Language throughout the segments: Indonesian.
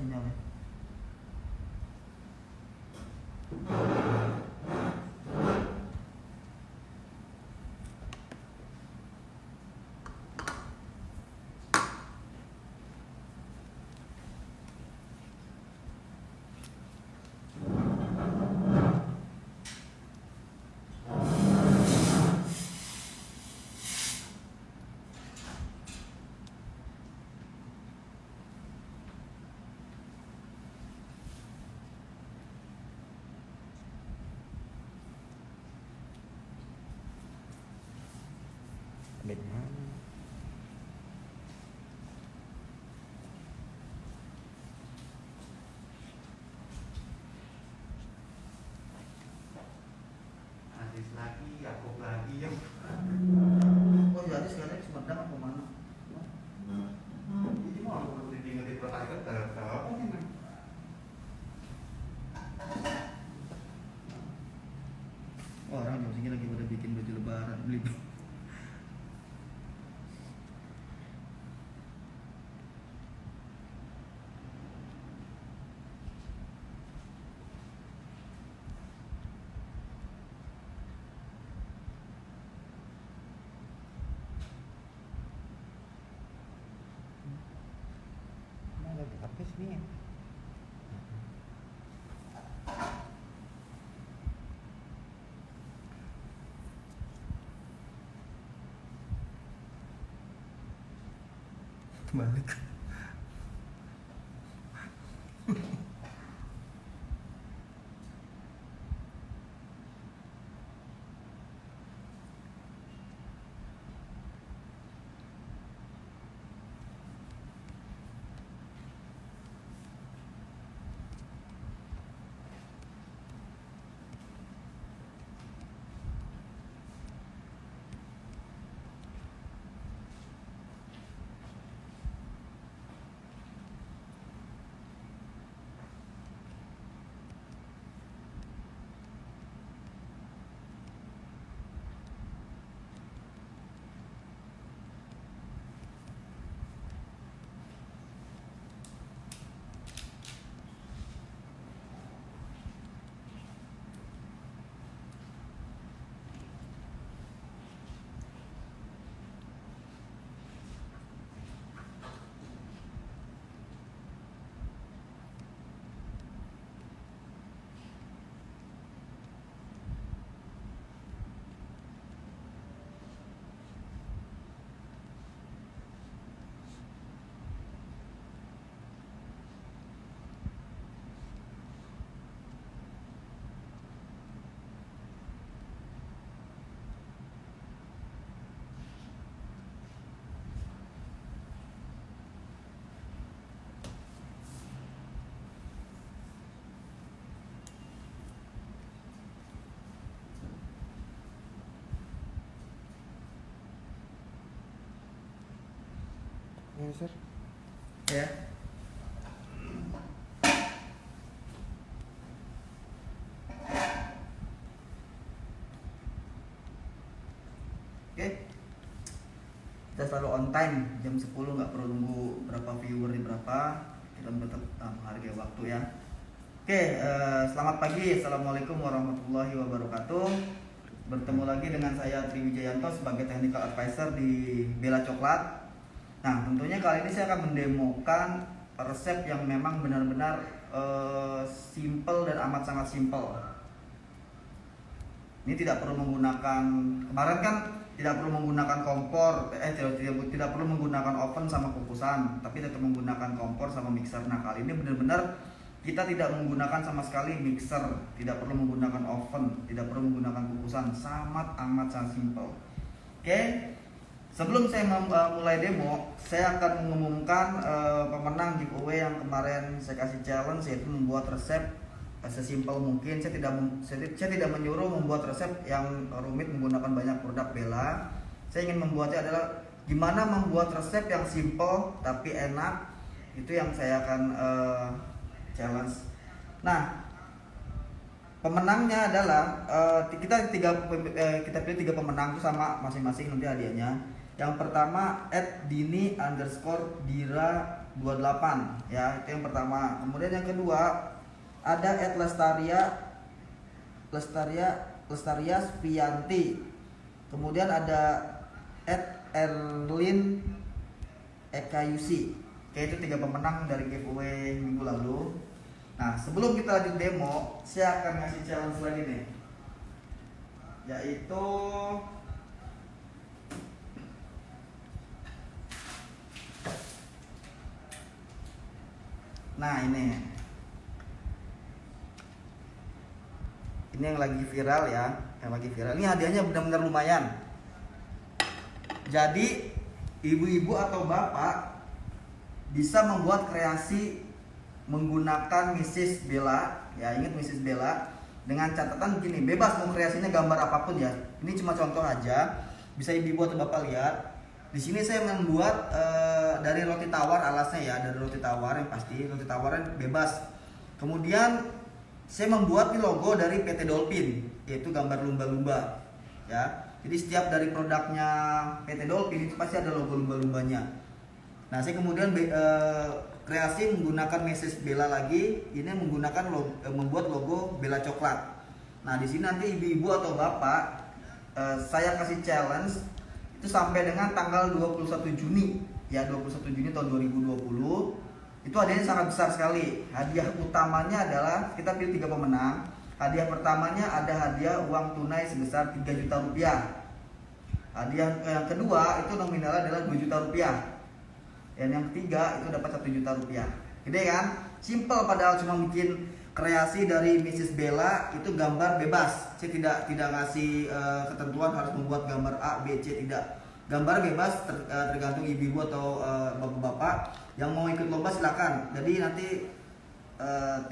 sinyalnya. Aziz lagi, Yakob lagi ya. Oh jadi sekarang Sumedang apa mana? Ini mau aku diingetin pertanyaan tahu ini. Oh, orang jam segini lagi pada bikin baju lebaran beli. Lagi habis nih. Balik. Ya, Sir. Ya. Oke. Kita selalu on time jam 10, nggak perlu nunggu berapa viewer di berapa. Kita tetap menghargai waktu ya. Oke, selamat pagi. Assalamualaikum warahmatullahi wabarakatuh. Bertemu lagi dengan saya Tri Wijayanto sebagai technical advisor di Bella Coklat. Nah, tentunya kali ini saya akan mendemokan resep yang memang benar-benar simple dan amat sangat simple. Ini tidak perlu menggunakan, kemarin kan tidak perlu menggunakan kompor, tidak perlu menggunakan oven sama kukusan, tapi tetap menggunakan kompor sama mixer. Nah, kali ini benar-benar kita tidak menggunakan sama sekali mixer, tidak perlu menggunakan oven, tidak perlu menggunakan kukusan, amat sangat simple. Oke. Sebelum saya mulai demo, saya akan mengumumkan pemenang giveaway yang kemarin saya kasih challenge, yaitu membuat resep sesimpel mungkin. Saya tidak menyuruh membuat resep yang rumit menggunakan banyak produk Bella. Saya ingin membuatnya adalah gimana membuat resep yang simple tapi enak. Itu yang saya akan challenge. Nah, pemenangnya adalah kita pilih 3 pemenang itu sama masing-masing nanti hadiahnya. Yang pertama @dini_dira 28 ya, itu yang pertama. Kemudian yang kedua ada Lestaria Spianti. Kemudian ada Erlin Ekayusi. Oke, itu 3 pemenang dari giveaway minggu lalu. Nah, sebelum kita lanjut demo, saya akan ngasih challenge lagi nih, yaitu nah ini yang lagi viral ya, ini hadiahnya benar-benar lumayan. Jadi ibu-ibu atau bapak bisa membuat kreasi menggunakan Mrs. Bella ya, ingat Mrs. Bella, dengan catatan gini, bebas mau kreasinya gambar apapun ya. Ini cuma contoh aja, bisa ibu-ibu atau bapak lihat. Di sini saya membuat dari roti tawar, alasnya ya dari roti tawar, yang pasti roti tawarnya bebas. Kemudian saya membuat nih logo dari PT Dolphin, yaitu gambar lumba-lumba ya. Jadi setiap dari produknya PT Dolphin itu pasti ada logo lumba-lumbanya. Nah, saya kemudian kreasi menggunakan Mrs. Bella lagi, ini menggunakan membuat logo Bella Coklat. Nah, di sini nanti ibu-ibu atau bapak saya kasih challenge itu sampai dengan tanggal 21 Juni ya, 21 Juni tahun 2020. Itu hadiahnya sangat besar sekali. Hadiah utamanya adalah kita pilih 3 pemenang. Hadiah pertamanya ada hadiah uang tunai sebesar 3 juta rupiah. Hadiah yang kedua itu nominalnya adalah 2 juta rupiah. Dan yang ketiga itu dapat 1 juta rupiah. Gede kan? Simple, padahal cuma bikin kreasi dari Mrs. Bella, itu gambar bebas. Saya tidak ngasih ketentuan harus membuat gambar A, B, C, tidak. Gambar bebas tergantung ibu-ibu atau bapak-bapak yang mau ikut lomba silakan. Jadi nanti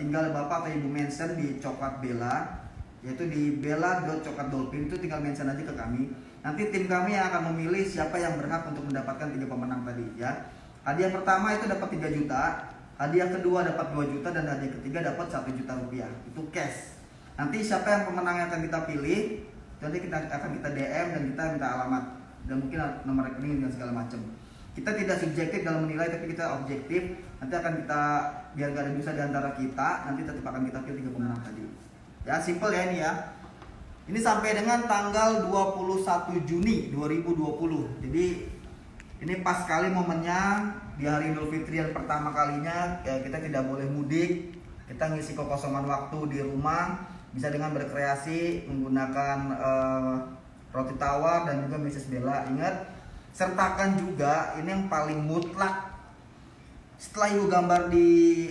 tinggal bapak atau ibu mention di Coklat Bella, yaitu di bella.coklatdolphin, itu tinggal mention aja ke kami. Nanti tim kami yang akan memilih siapa yang berhak untuk mendapatkan 3 pemenang tadi ya. Hadiah pertama itu dapat 3 juta, hadiah kedua dapat 2 juta, dan hadiah ketiga dapat 1 juta rupiah. Itu cash. Nanti siapa yang pemenang yang akan kita pilih, nanti kita akan kita DM dan kita minta alamat dan mungkin nomor rekening dan segala macam. Kita tidak subjektif dalam menilai, tapi kita objektif. Nanti akan kita, biar gak ada dosa di antara kita, nanti tetap akan kita pilih 3 pemenang tadi. Ya, simple ya ini ya. Ini sampai dengan tanggal 21 Juni 2020. Jadi ini pas sekali momennya di hari Idul Fitri yang pertama kalinya ya, kita tidak boleh mudik. Kita ngisi kekosongan waktu di rumah bisa dengan berkreasi menggunakan roti tawar dan juga Mrs. Bella. Ingat, sertakan juga ini yang paling mutlak. Setelah ibu gambar di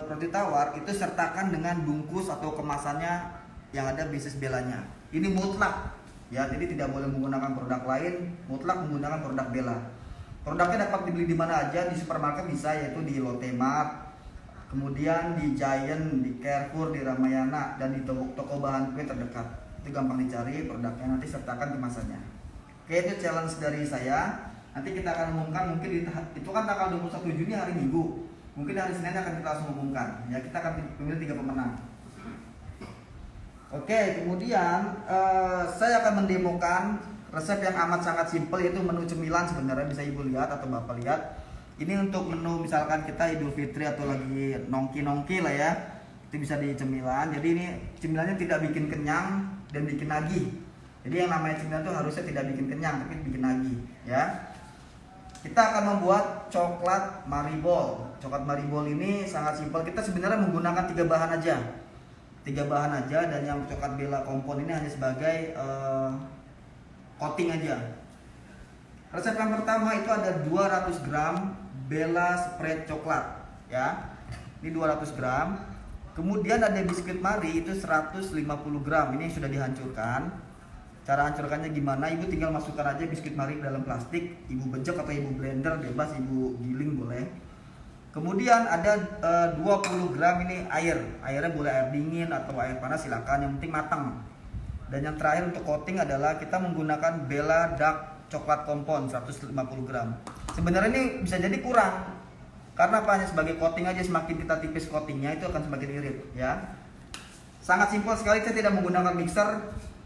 roti tawar, itu sertakan dengan bungkus atau kemasannya yang ada Mrs. Bellanya. Ini mutlak ya, jadi tidak boleh menggunakan produk lain, mutlak menggunakan produk Bella. Produknya dapat dibeli di mana aja, di supermarket bisa, yaitu di Lotte Mart, kemudian di Giant, di Carrefour, di Ramayana, dan di toko bahan kue terdekat. Itu gampang dicari produknya, nanti sertakan kemasannya. Oke, itu challenge dari saya. Nanti kita akan umumkan, mungkin itu kan tanggal 21 Juni hari Minggu. Mungkin hari Senin akan kita langsung umumkan. Ya, kita akan memilih 3 pemenang. Oke, kemudian saya akan mendemokan resep yang amat sangat simpel, yaitu menu cemilan. Sebenarnya bisa ibu lihat atau bapak lihat. Ini untuk menu misalkan kita Idul Fitri atau lagi nongki lah ya, itu bisa di cemilan. Jadi ini cemilannya tidak bikin kenyang dan bikin nagih. Jadi yang namanya cemilan itu harusnya tidak bikin kenyang tapi bikin nagih ya. Kita akan membuat coklat maribol. Coklat maribol ini sangat simpel. Kita sebenarnya menggunakan 3 bahan aja. 3 bahan aja, dan yang coklat Bella kompon ini hanya sebagai coating aja. Resep yang pertama itu ada 200 gram Bella spread coklat ya. Ini 200 gram. Kemudian ada biskuit Marie itu 150 gram. Ini sudah dihancurkan. Cara hancurkannya gimana? Ibu tinggal masukkan aja biskuit Marie ke dalam plastik. Ibu bejek atau ibu blender, bebas, ibu giling boleh. Kemudian ada 20 gram ini air. Airnya boleh air dingin atau air panas, silakan, yang penting matang. Dan yang terakhir untuk coating adalah kita menggunakan Bella Dark Coklat Kompon 150 gram. Sebenarnya ini bisa jadi kurang. Karena apa? Hanya sebagai coating aja, semakin kita tipis coatingnya itu akan semakin irit ya. Sangat simpel sekali, saya tidak menggunakan mixer.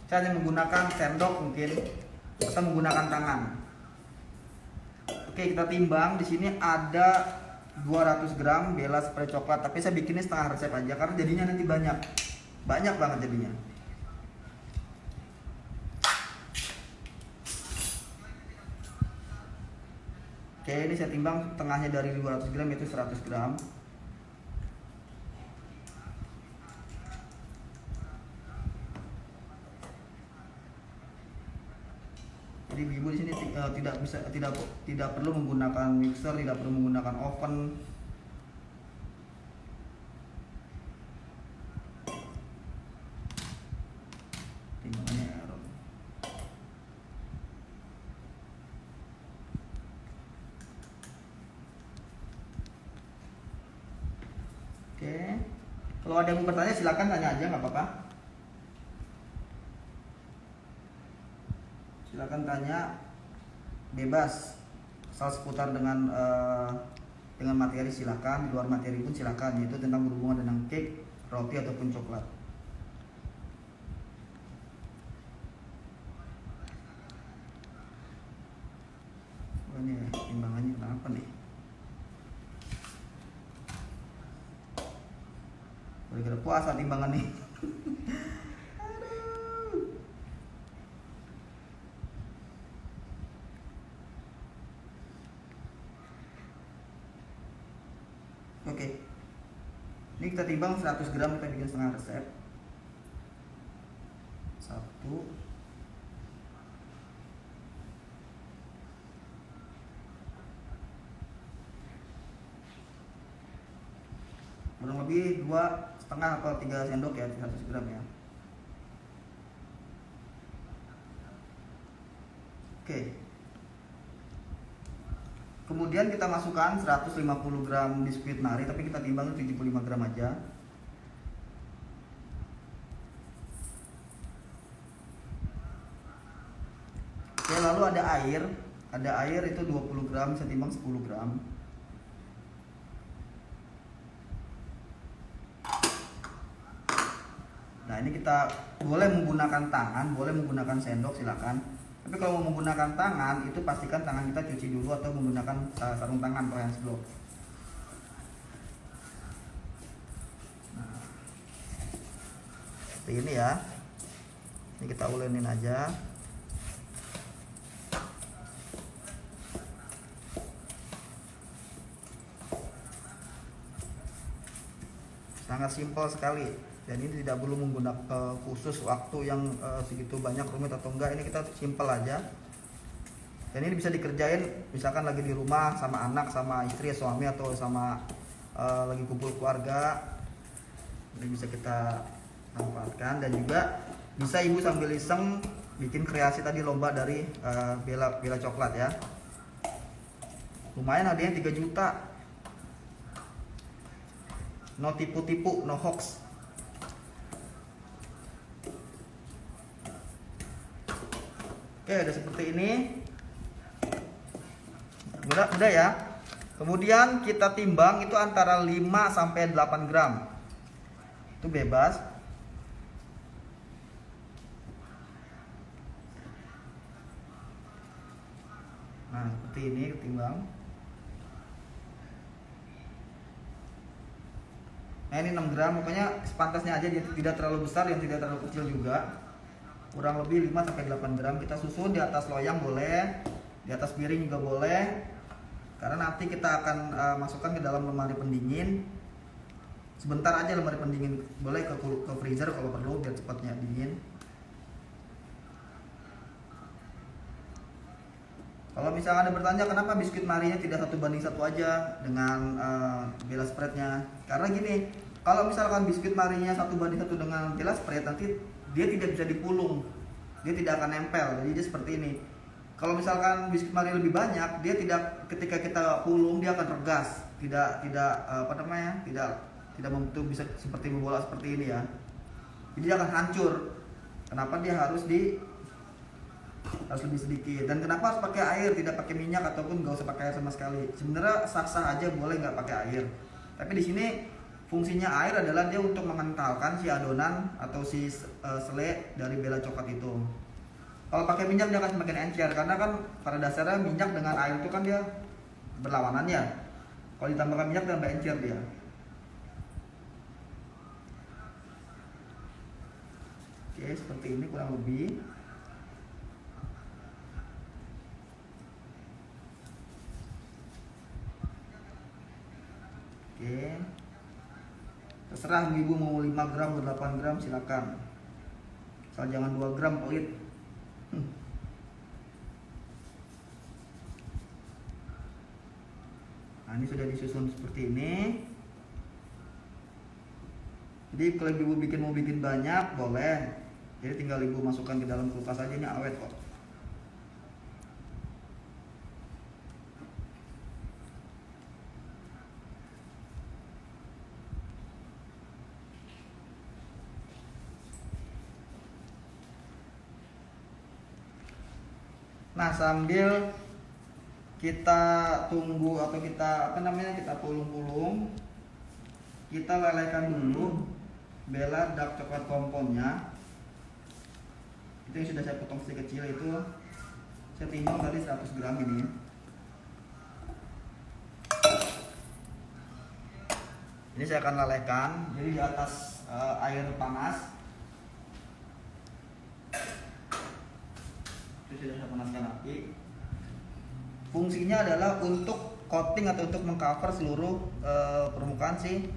Saya hanya menggunakan sendok mungkin atau menggunakan tangan. Oke, kita timbang. Di sini ada 200 gram Bella spray coklat, tapi saya bikinnya setengah resep aja karena jadinya nanti banyak banget jadinya. Oke, ini saya timbang tengahnya dari 200 gram yaitu 100 gram. Jadi ibu di sini tidak perlu menggunakan mixer, tidak perlu menggunakan oven. Timbangannya error. Oke, kalau ada yang mau bertanya silakan tanya aja, nggak apa-apa. Silakan tanya, bebas asal seputar dengan materi silakan, di luar materi pun silakan, yaitu tentang berhubungan dengan cake, roti ataupun coklat. Oh, ini timbangannya kenapa nih? Gara-gara puasa timbangan nih. Oke, ini kita timbang 100 gram, kita bikin setengah resep. 1, kurang lebih 2,5 atau 3 sendok ya, 100 gram ya. Oke, kemudian kita masukkan 150 gram biskuit nari, tapi kita timbang 75 gram aja. Oke, lalu ada air itu 20 gram, saya timbang 10 gram. Nah, ini kita boleh menggunakan tangan, boleh menggunakan sendok, silakan. Tapi kalau mau menggunakan tangan, itu pastikan tangan kita cuci dulu atau menggunakan sarung tangan atau hands glove. Nah, seperti ini ya. Ini kita ulenin aja. Sangat simpel sekali. Dan ini tidak perlu menggunakan khusus waktu yang segitu banyak, rumit atau enggak. Ini kita simpel aja. Dan ini bisa dikerjain misalkan lagi di rumah sama anak, sama istri, suami, atau sama lagi kumpul keluarga. Ini bisa kita manfaatkan. Dan juga bisa ibu sambil iseng bikin kreasi tadi lomba dari Bella coklat ya. Lumayan hadiahnya 3 juta. No tipu-tipu, no hoax. Oke, udah seperti ini. Udah ya. Kemudian kita timbang itu antara 5 sampai 8 gram. Itu bebas. Nah, seperti ini ketimbang. Nah, ini 6 gram, pokoknya sepantasnya aja, dia tidak terlalu besar yang tidak terlalu kecil juga. Kurang lebih 5 sampai 8 gram. Kita susun di atas loyang boleh, di atas piring juga boleh. Karena nanti kita akan masukkan ke dalam lemari pendingin. Sebentar aja lemari pendingin, boleh ke freezer kalau perlu biar cepatnya dingin. Kalau misalnya ada bertanya kenapa biskuit Marinya tidak 1:1 aja dengan Bella spreadnya, karena gini, kalau misalkan biskuit Marinya 1:1 dengan Bella spread, nanti dia tidak bisa dipulung, dia tidak akan nempel. Jadi dia seperti ini. Kalau misalkan biskuit Maria lebih banyak, dia tidak, ketika kita pulung dia akan regas, tidak membentuk bisa seperti bola seperti ini ya. Jadi dia akan hancur. Kenapa dia harus lebih sedikit, dan kenapa harus pakai air, tidak pakai minyak ataupun nggak usah pakai air sama sekali. Sebenarnya sah-sah aja, boleh nggak pakai air. Tapi di sini fungsinya air adalah dia untuk mengentalkan si adonan atau si selai dari Bella coklat itu. Kalau pakai minyak dia akan semakin encer, karena kan pada dasarnya minyak dengan air itu kan dia berlawanan ya. Kalau ditambahkan minyak tambah encer dia. Oke, seperti ini kurang lebih. Oke. Terserah ibu mau 5 gram atau 8 gram silakan. Asal jangan 2 gram pelit. Nah, ini sudah disusun seperti ini. Jadi kalau ibu mau bikin banyak boleh. Jadi tinggal ibu masukkan ke dalam kulkas aja, ini awet kok. Nah, sambil kita tunggu atau kita kita pulung-pulung, kita lelehkan dulu Bella dark coklat komponnya. Itu yang sudah saya potong kecil itu, saya timbang tadi 100 gram ini. Ini saya akan lelehkan, jadi di atas air panas. Itu sudah saya panaskan api. Fungsinya adalah untuk coating atau untuk mengcover seluruh permukaan si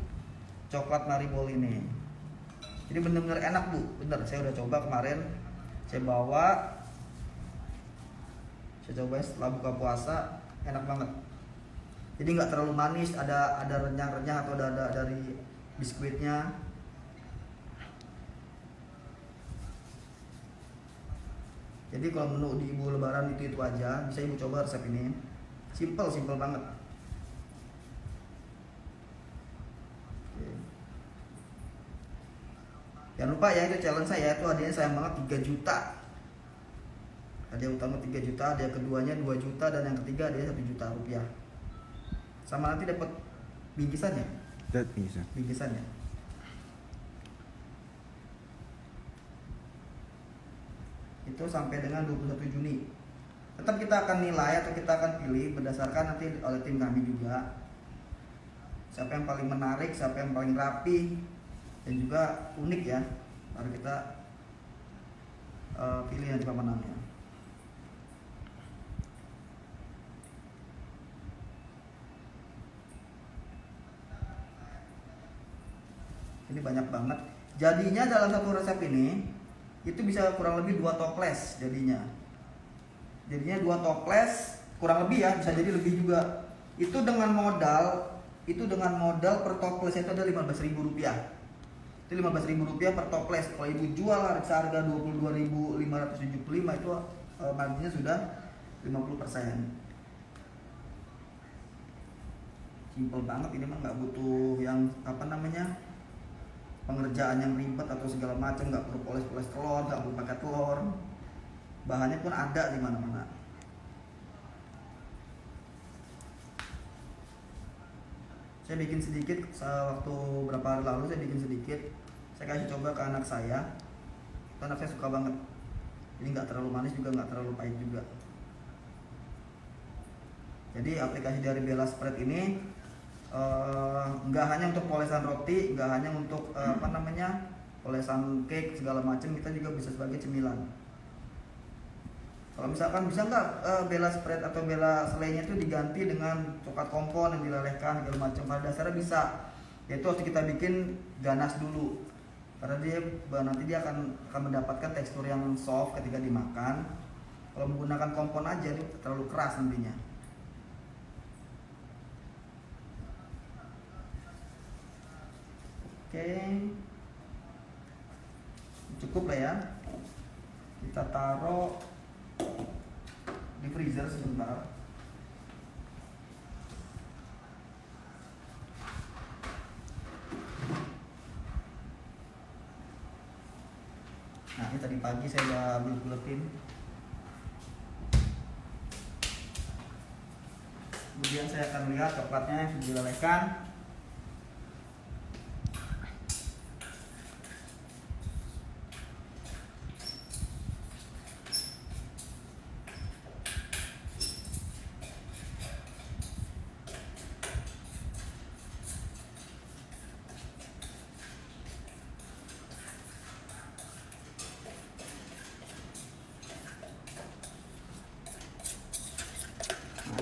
coklat maribol ini. Jadi benar-benar enak bu, bener. Saya udah coba kemarin, saya cobain setelah buka puasa, enak banget. Jadi nggak terlalu manis, ada renyah-renyah atau ada dari biskuitnya. Jadi kalau menu di ibu lebaran itu aja, bisa ibu coba resep ini. Simple banget. Oke. Jangan lupa ya, itu challenge saya itu hadiahnya sayang banget 3 juta. Hadiah utama 3 juta, hadiah keduanya 2 juta, dan yang ketiga hadiah 1 juta rupiah. Sama nanti dapat bingkisannya. Bingkisannya. Itu sampai dengan 21 Juni. Tetap kita akan nilai atau kita akan pilih berdasarkan nanti oleh tim kami juga. Siapa yang paling menarik, siapa yang paling rapi dan juga unik ya. Baru kita pilih nanti pemenangnya. Ini banyak banget. Jadinya dalam satu resep ini itu bisa kurang lebih 2 toples jadinya 2 toples kurang lebih ya, bisa jadi lebih juga. Itu dengan modal per toples itu ada 15.000 rupiah. Itu 15.000 rupiah per toples. Kalau ibu jual harga 22.575 itu marginnya sudah 50%. Simple banget ini mah, nggak butuh yang pengerjaan yang ribet atau segala macam, nggak perlu poles telur, nggak perlu pakai telur, bahannya pun ada di mana-mana. Saya bikin sedikit waktu berapa hari lalu, saya bikin sedikit, saya kasih coba ke anak saya. Anak saya suka banget. Ini nggak terlalu manis juga, nggak terlalu pahit juga. Jadi aplikasi dari Bella Spread ini nggak hanya untuk polesan roti, nggak hanya untuk polesan cake segala macam, kita juga bisa sebagai cemilan. Kalau misalkan bisa nggak Bella Spread atau Bella selainya itu diganti dengan coklat kompon yang dilelehkan segala macam, pada dasarnya bisa. Yaitu harus kita bikin ganas dulu, karena nanti dia akan mendapatkan tekstur yang soft ketika dimakan. Kalau menggunakan kompon aja itu terlalu keras nantinya. Oke, cukup lah ya. Kita taruh di freezer sebentar. Nah, ini tadi pagi saya udah buletin. Kemudian saya akan lihat coklatnya yang dilelehkan.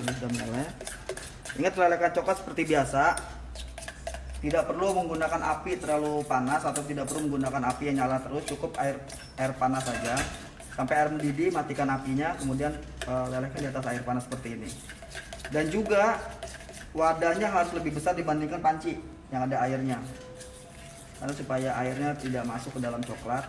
ini sudah meleleh. Ingat, lelekan coklat seperti biasa, tidak perlu menggunakan api terlalu panas atau tidak perlu menggunakan api yang nyala terus, cukup air panas saja sampai air mendidih. Matikan apinya, kemudian lelehkan di atas air panas seperti ini. Dan juga wadahnya harus lebih besar dibandingkan panci yang ada airnya, karena supaya airnya tidak masuk ke dalam coklat.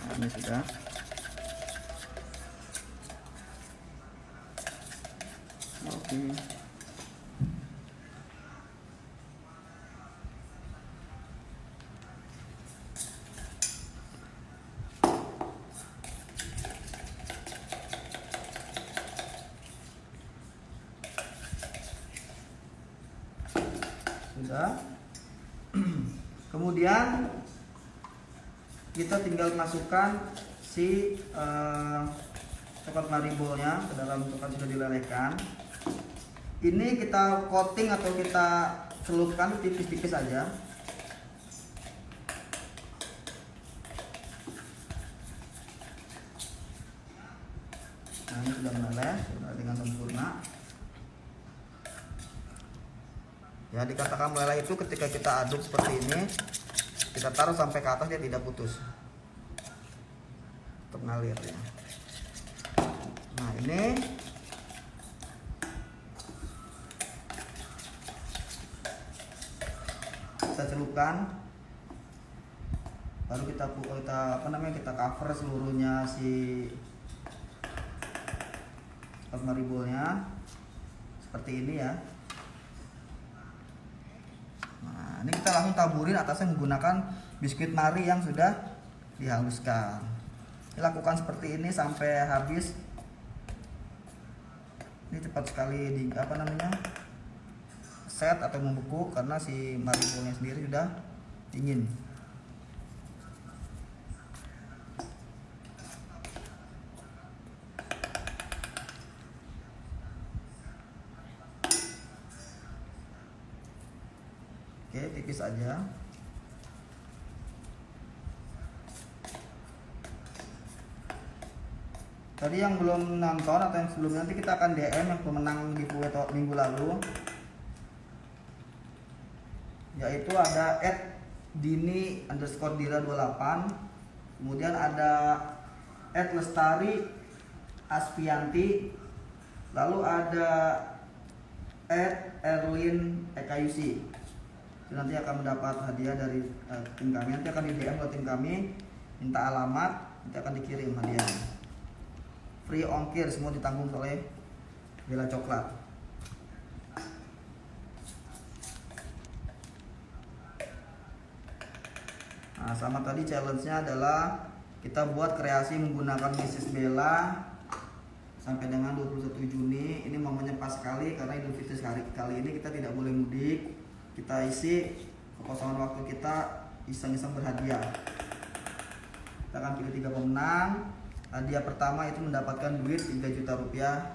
Nah, ini sudah. Oke. Sudah. Kemudian kita tinggal masukkan si coklat maribolnya ke dalam coklat sudah dilelehkan. Ini kita coating atau kita celupkan tipis-tipis saja. Nah, ini sudah meleleh, sudah dengan sempurna. Ya, dikatakan meleleh itu ketika kita aduk seperti ini, kita taruh sampai ke atas dia tidak putus, tetap ngalir ya. Nah, ini kita celupkan, baru kita cover seluruhnya si coklat maribolnya seperti ini ya. Nah, ini kita langsung taburin atasnya menggunakan biskuit mari yang sudah dihaluskan. Lakukan seperti ini sampai habis. Ini cepat sekali set atau membeku karena si maribolnya sendiri sudah dingin. Oke, tipis aja. Tadi yang belum nonton atau yang sebelumnya, nanti kita akan DM yang pemenang giveaway minggu lalu, yaitu ada @dini_dira28, kemudian ada @lestari_aspianti, lalu ada @erlin_ekayusi. Nanti akan mendapat hadiah dari tim kami. Nanti akan di DM ke tim kami, minta alamat, nanti akan dikirim hadiahnya. Free ongkir, semua ditanggung oleh Bella Coklat. Nah, sama tadi challenge-nya adalah kita buat kreasi menggunakan Mrs. Bella sampai dengan 21 Juni. Ini momennya pas sekali karena Idul Fitri kali ini kita tidak boleh mudik. Kita isi kekosongan waktu kita iseng-iseng berhadiah. Kita akan pilih 3 pemenang. Hadiah pertama itu mendapatkan duit 3 juta rupiah.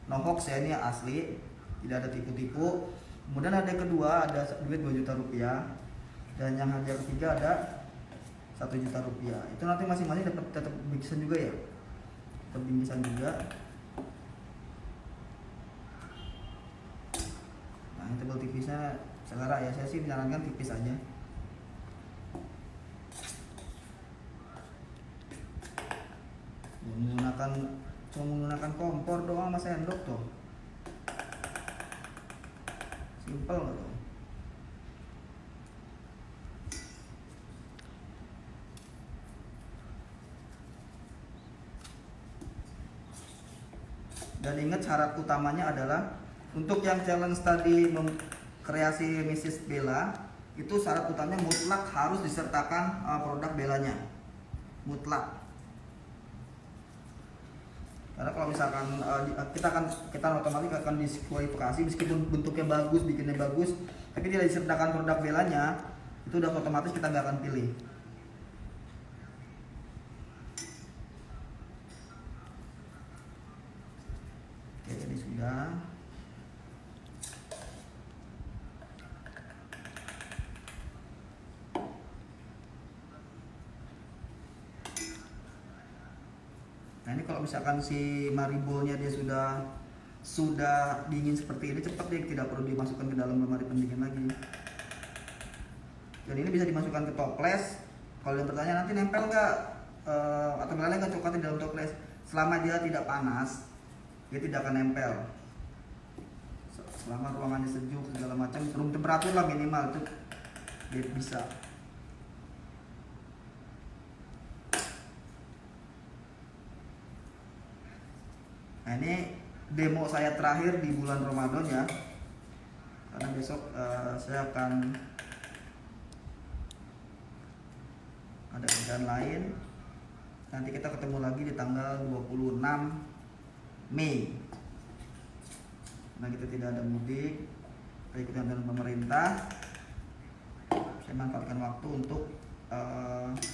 No hoax ya, ini asli, tidak ada tipu-tipu. Kemudian hadiah kedua ada duit 2 juta rupiah. Dan yang hadiah ketiga ada 1 juta rupiah. Itu nanti masing-masing dapat tetap bingkisan juga ya. Tetap bingkisan juga. Nah, yang tebal tipisnya selera ya, saya sih menyarankan tipis aja. Cuma menggunakan kompor doang sama sendok tuh, simple gitu. Dan ingat, syarat utamanya adalah untuk yang challenge tadi kreasi Mrs. Bella, itu syarat utamanya mutlak harus disertakan produk Bellanya, mutlak. Karena kalau misalkan kita otomatis akan diskualifikasi meskipun bentuknya bagus, bikinnya bagus, tapi tidak disertakan produk Bellanya, itu udah otomatis kita nggak akan pilih. Oke, ini sudah. Nah ini kalau misalkan si Maribolnya dia sudah dingin seperti ini, cepat dia, tidak perlu dimasukkan ke dalam lemari pendingin lagi. Dan ini bisa dimasukkan ke toples. Kalau yang bertanya nanti nempel nggak atau meleleh nggak coklat di dalam toples, selama dia tidak panas dia tidak akan nempel. Selama ruangannya sejuk segala macam, room temperatur lah minimal itu dia bisa. Nah ini demo saya terakhir di bulan Ramadan ya, karena besok saya akan ada kerjaan lain. Nanti kita ketemu lagi di tanggal 26 Mei. Nah kita tidak ada mudik, kita ikutin dengan pemerintah. Saya manfaatkan waktu untuk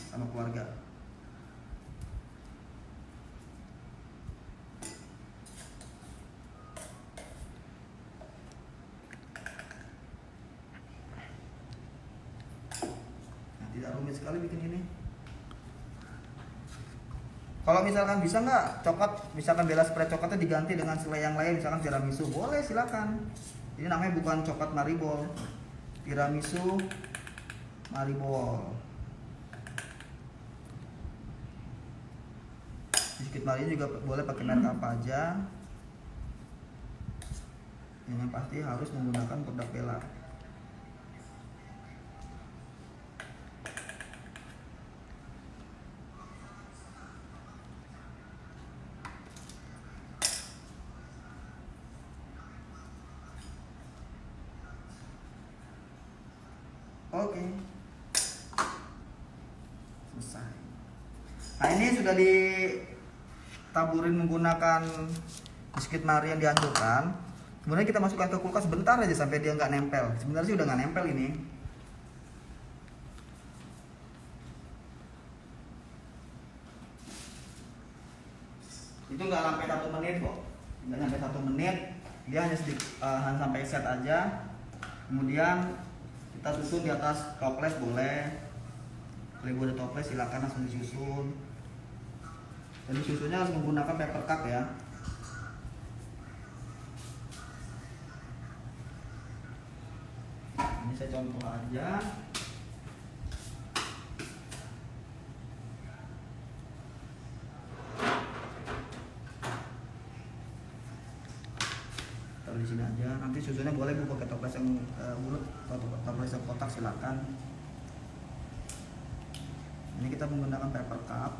sama keluarga. Tidak rumit sekali bikin ini. Kalau misalkan bisa nggak coklat, misalkan Bella Spread coklatnya diganti dengan selai yang lain, misalkan tiramisu, boleh silakan. Ini namanya bukan coklat Maribol, tiramisu Maribol. Biskuit Maria juga boleh pakai merek apa aja. Yang pasti harus menggunakan produk Bella. Oke, selesai. Nah ini sudah ditaburin menggunakan biskuit Maria yang dihancurkan. Kemudian kita masukkan ke kulkas bentar aja sampai dia nggak nempel. Sebenarnya sih udah nggak nempel ini. Itu nggak sampai 1 menit kok, nggak sampai 1 menit. Dia hanya hanya sampai set aja. Kemudian kita susun di atas toples boleh. Kalau ibu ada toples silakan langsung disusun. Dan susunnya harus menggunakan paper cup ya. Ini saya contoh aja. Taruh di sini aja. Nanti susunnya boleh bu pakai toples yang bulat atau toples yang kotak silakan. Ini kita menggunakan paper cup.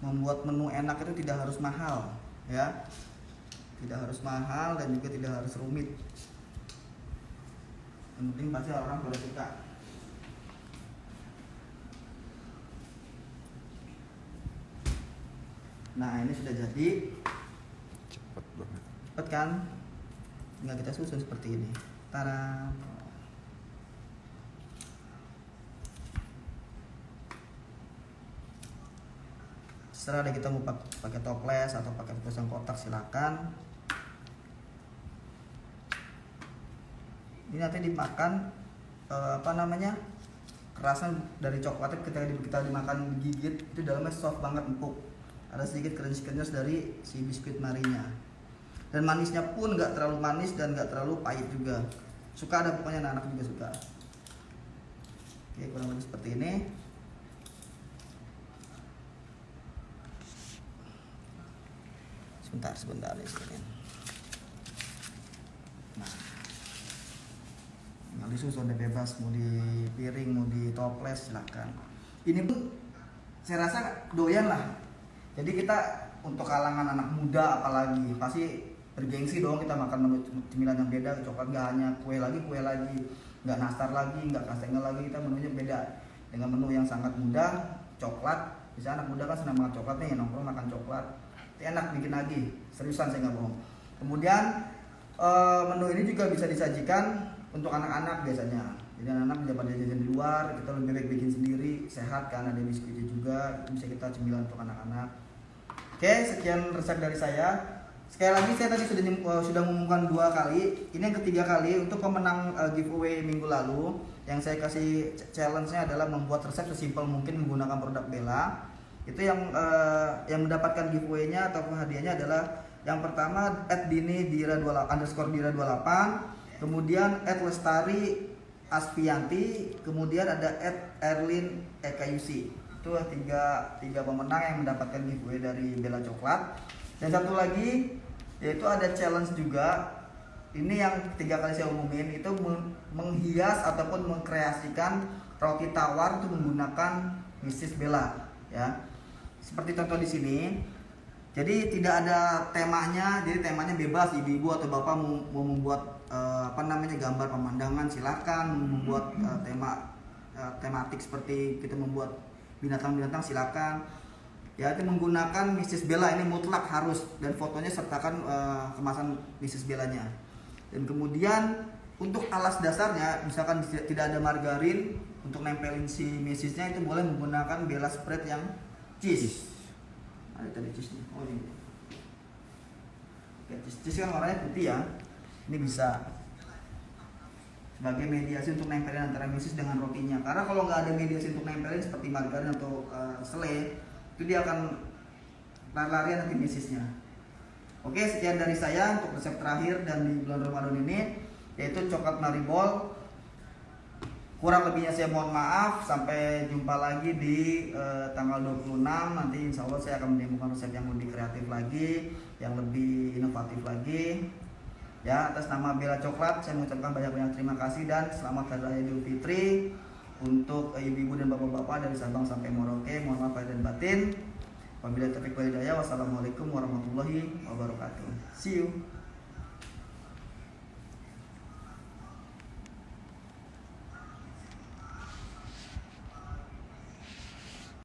Membuat menu enak itu tidak harus mahal ya, tidak harus mahal dan juga tidak harus rumit. Yang penting pasti orang pada suka. Nah ini sudah jadi, Cepet banget. cepet kan, tinggal kita susun seperti ini. Tara. Setelah ada kita mau pakai toples atau pakai toples yang kotak silakan. Ini nanti dimakan kerasan dari coklatnya ketika kita dimakan digigit itu dalamnya soft banget, empuk. Ada sedikit crunch dari si biskuit Marinya. Dan manisnya pun nggak terlalu manis dan nggak terlalu pahit juga. Suka ada pokoknya, anak-anak juga suka. Oke, kurang lebih seperti ini. Sebentar nih sekalian. Nah, tinggal disusun deh bebas, mau di piring, mau di toples silakan. Ini pun saya rasa doyan lah. Jadi kita untuk kalangan anak muda apalagi pasti bergengsi dong kita makan menu cemilan yang beda. Coklat nggak hanya kue lagi, nggak nastar lagi, nggak kastengel lagi, kita menunya beda dengan menu yang sangat mudah. Coklat, bisa anak muda kan senang makan coklat nih, nongkrong makan coklat. Enak bikin lagi, seriusan saya nggak bohong. Kemudian menu ini juga bisa disajikan untuk anak-anak biasanya. Jadi anak-anak bisa pada jajan di luar, kita lebih baik bikin sendiri, sehat kan, ada biskuitnya juga, bisa kita cemilan untuk anak-anak. Oke, sekian resep dari saya. Sekali lagi saya tadi sudah mengumumkan 2 kali. Ini yang ketiga kali untuk pemenang giveaway minggu lalu. Yang saya kasih challenge-nya adalah membuat resep sesimpel mungkin menggunakan produk Bella. Itu yang mendapatkan giveaway-nya atau hadiahnya adalah yang pertama @dini_dira28, kemudian @lestari Aspianti, kemudian ada @erlin ekayusi. Itu tiga pemenang yang mendapatkan giveaway dari Bella Coklat. Dan satu lagi yaitu ada challenge juga. Ini yang 3 kali saya umumin, itu menghias ataupun mengkreasikan roti tawar itu menggunakan Mrs. Bella ya. Seperti contoh di sini. Jadi tidak ada temanya, jadi temanya bebas, ibu-ibu atau bapak mau membuat gambar pemandangan silakan, membuat tematik seperti kita membuat binatang-binatang silakan. Ya, itu menggunakan Mrs. Bella, ini mutlak harus, dan fotonya sertakan kemasan Mrs. Bellanya. Dan kemudian untuk alas dasarnya, misalkan tidak ada margarin, untuk nempelin si Mrs.nya itu boleh menggunakan Bella spread yang cheese. Ada tadi cheese-nya. Oh ini. Oke, cheese kan warnanya putih ya. Ini bisa sebagai mediasi untuk nempelin antara Mrs. dengan rotinya. Karena kalau nggak ada mediasi untuk nempelin seperti margarin atau selai, itu dia akan lari-larian nanti Mrs.nya. Oke, sekian dari saya untuk resep terakhir dan di bulan Ramadan ini, yaitu coklat maribol. Kurang lebihnya saya mohon maaf. Sampai jumpa lagi di tanggal 26. Nanti insya Allah saya akan menemukan resep yang lebih kreatif lagi, yang lebih inovatif lagi. Ya, atas nama Bella Coklat saya mengucapkan banyak-banyak terima kasih dan selamat Hari Raya Idul Fitri untuk ibu-ibu dan bapak-bapak dari Sabang sampai Merauke. Mohon maaf lahir dan batin. Wabillahi taufiq wal hidayah. Wassalamualaikum warahmatullahi wabarakatuh. See you.